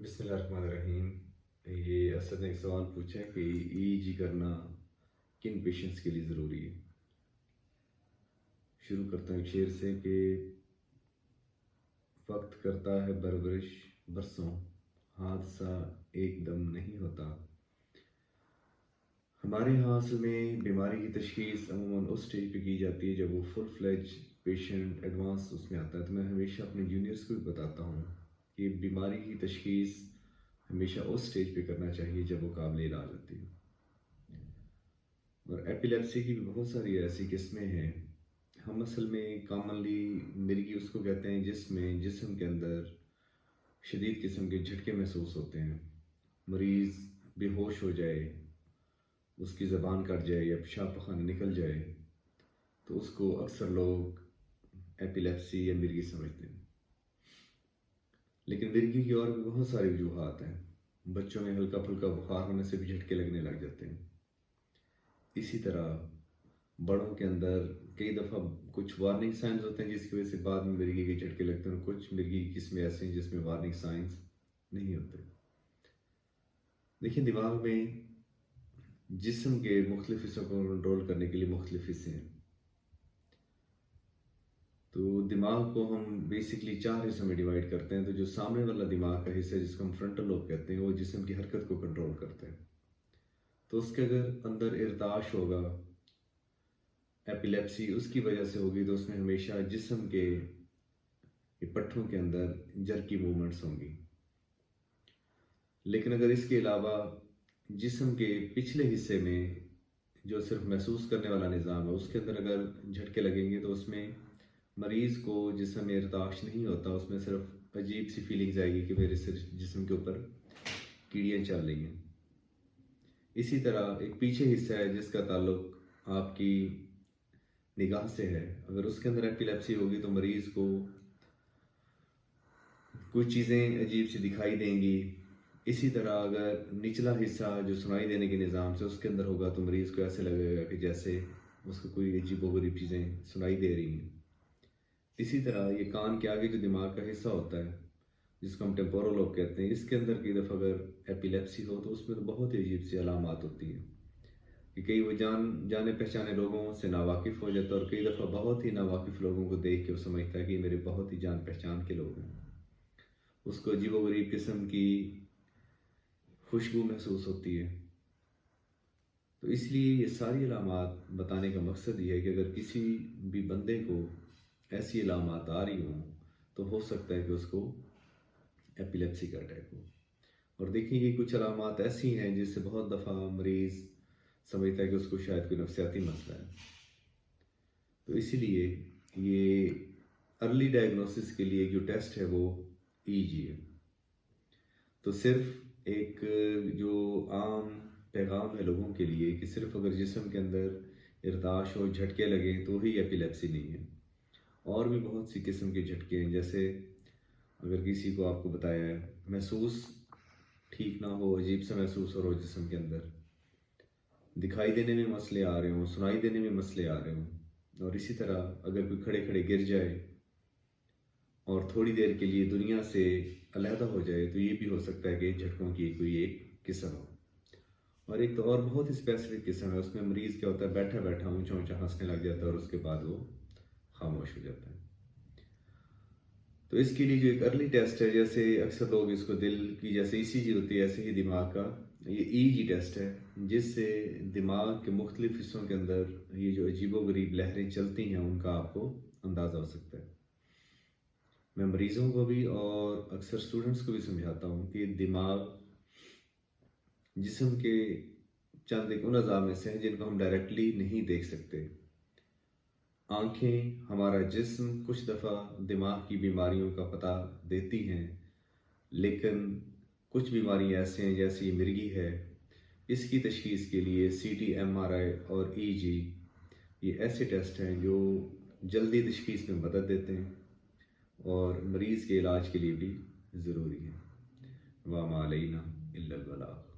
بسم اللہ الرحمن الرحیم۔ یہ اسد نے ایک سوال پوچھا ہے کہ EEG کرنا کن پیشنٹس کے لیے ضروری ہے۔ شروع کرتا ہوں ایک شعر سے کہ وقت کرتا ہے پرورش برسوں، حادثہ ایک دم نہیں ہوتا۔ ہمارے یہاں اصل میں بیماری کی تشخیص عموماً اس سٹیج پہ کی جاتی ہے جب وہ فل فلیج پیشنٹ ایڈوانس اس میں آتا ہے۔ تو میں ہمیشہ اپنے جونیئرس کو بھی بتاتا ہوں کہ بیماری کی تشخیص ہمیشہ اس سٹیج پہ کرنا چاہیے جب وہ قابل علاج ہوتی ہے۔ اور ایپیلیپسی کی بھی بہت ساری ایسی قسمیں ہیں۔ ہم اصل میں کامنلی مرگی اس کو کہتے ہیں جس میں جسم کے اندر شدید قسم کے جھٹکے محسوس ہوتے ہیں، مریض بے ہوش ہو جائے، اس کی زبان کٹ جائے یا پیشاب پخانہ نکل جائے تو اس کو اکثر لوگ ایپیلیپسی یا مرگی سمجھتے ہیں۔ لیکن مرگی کی اور بھی بہت ساری وجوہات ہیں۔ بچوں میں ہلکا پھلکا بخار ہونے سے بھی جھٹکے لگنے لگ جاتے ہیں۔ اسی طرح بڑوں کے اندر کئی دفعہ کچھ وارننگ سائنز ہوتے ہیں جس کی وجہ سے بعد میں مرگی کے جھٹکے لگتے ہیں، اور کچھ مرگی کی قسمیں ایسے ہیں جس میں وارننگ سائنز نہیں ہوتے۔ دیکھیں، دماغ میں جسم کے مختلف حصوں کو کنٹرول کرنے کے لیے مختلف حصے ہیں۔ تو دماغ کو ہم بیسکلی 4 حصوں میں ڈیوائڈ کرتے ہیں۔ تو جو سامنے والا دماغ کا حصہ ہے جس کو ہم فرنٹل لوب کہتے ہیں، وہ جسم کی حرکت کو کنٹرول کرتے ہیں۔ تو اس کے اگر اندر ارتعاش ہوگا، ایپیلیپسی اس کی وجہ سے ہوگی، تو اس میں ہمیشہ جسم کے پٹھوں کے اندر جرکی موومنٹس ہوں گی۔ لیکن اگر اس کے علاوہ جسم کے پچھلے حصے میں جو صرف محسوس کرنے والا نظام ہے، اس کے اندر اگر جھٹکے لگیں گے تو اس میں مریض کو جسم میں ارتعاش نہیں ہوتا، اس میں صرف عجیب سی فیلنگز آئے گی کہ میرے صرف جسم کے اوپر کیڑیاں چل رہی ہیں۔ اسی طرح ایک پیچھے حصہ ہے جس کا تعلق آپ کی نگاہ سے ہے۔ اگر اس کے اندر ایپیلیپسی ہوگی تو مریض کو کچھ چیزیں عجیب سی دکھائی دیں گی۔ اسی طرح اگر نچلا حصہ جو سنائی دینے کے نظام سے اس کے اندر ہوگا تو مریض کو ایسے لگے گا کہ جیسے اس کو کوئی عجیب و غریب چیزیں سنائی دے رہی ہیں۔ اسی طرح یہ کان کے آگے جو دماغ کا حصہ ہوتا ہے جس کو ہم ٹیمپورل لوب کہتے ہیں، اس کے اندر کئی دفعہ اگر ایپیلیپسی ہو تو اس میں تو بہت ہی عجیب سی علامات ہوتی ہیں کہ کئی وہ جانے پہچانے لوگوں سے ناواقف ہو جاتا ہے، اور کئی دفعہ بہت ہی ناواقف لوگوں کو دیکھ کے وہ سمجھتا ہے کہ یہ میرے بہت ہی جان پہچان کے لوگ ہیں۔ اس کو عجیب و غریب قسم کی خوشبو محسوس ہوتی ہے۔ تو اس لیے یہ ساری علامات بتانے کا مقصد یہ ہے کہ اگر کسی بھی بندے کو ایسی علامات آ رہی ہوں تو ہو سکتا ہے کہ اس کو ایپیلیپسی کا اٹیک ہو۔ اور دیکھیں کہ کچھ علامات ایسی ہیں جس سے بہت دفعہ مریض سمجھتا ہے کہ اس کو شاید کوئی نفسیاتی مسئلہ ہے۔ تو اسی لیے یہ ارلی ڈائگنوسس کے لیے جو ٹیسٹ ہے وہ EEG ہے۔ تو صرف ایک جو عام پیغام ہے لوگوں کے لیے کہ صرف اگر جسم کے اندر ارتعاش ہو، جھٹکے لگیں تو ہی ایپیلیپسی نہیں ہے۔ اور بھی بہت سی قسم کے جھٹکے ہیں، جیسے اگر کسی کو آپ کو بتایا ہے محسوس ٹھیک نہ ہو، عجیب سا محسوس ہو رہا جسم کے اندر، دکھائی دینے میں مسئلے آ رہے ہوں، سنائی دینے میں مسئلے آ رہے ہوں، اور اسی طرح اگر کوئی کھڑے کھڑے گر جائے اور تھوڑی دیر کے لیے دنیا سے علیحدہ ہو جائے تو یہ بھی ہو سکتا ہے کہ جھٹکوں کی کوئی ایک قسم ہو۔ اور ایک تو اور بہت ہی اسپیسیفک قسم ہے، اس میں مریض کیا ہوتا ہے بیٹھا بیٹھا اونچا اونچا ہنسنے لگ جاتا ہے اور اس کے بعد وہ خاموش ہو جاتا ہے۔ تو اس کے لیے جو ایک ارلی ٹیسٹ ہے، جیسے اکثر لوگ اس کو دل کی جیسے ECG ہوتی ہے ایسے ہی دماغ کا یہ EEG ٹیسٹ ہے، جس سے دماغ کے مختلف حصوں کے اندر یہ جو عجیب و غریب لہریں چلتی ہیں ان کا آپ کو اندازہ ہو سکتا ہے۔ میں مریضوں کو بھی اور اکثر اسٹوڈنٹس کو بھی سمجھاتا ہوں کہ دماغ جسم کے چند ایک ان اعضاء میں سے ہیں جن کو ہم ڈائریکٹلی نہیں دیکھ سکتے۔ آنکھیں ہمارا جسم کچھ دفعہ دماغ کی بیماریوں کا پتہ دیتی ہیں، لیکن کچھ بیماریاں ایسے ہیں جیسے یہ مرگی ہے، اس کی تشخیص کے لیے CT، MRI اور EEG یہ ایسے ٹیسٹ ہیں جو جلدی تشخیص میں مدد دیتے ہیں اور مریض کے علاج کے لیے بھی ضروری ہیں۔ وما علینا الا البلاغ۔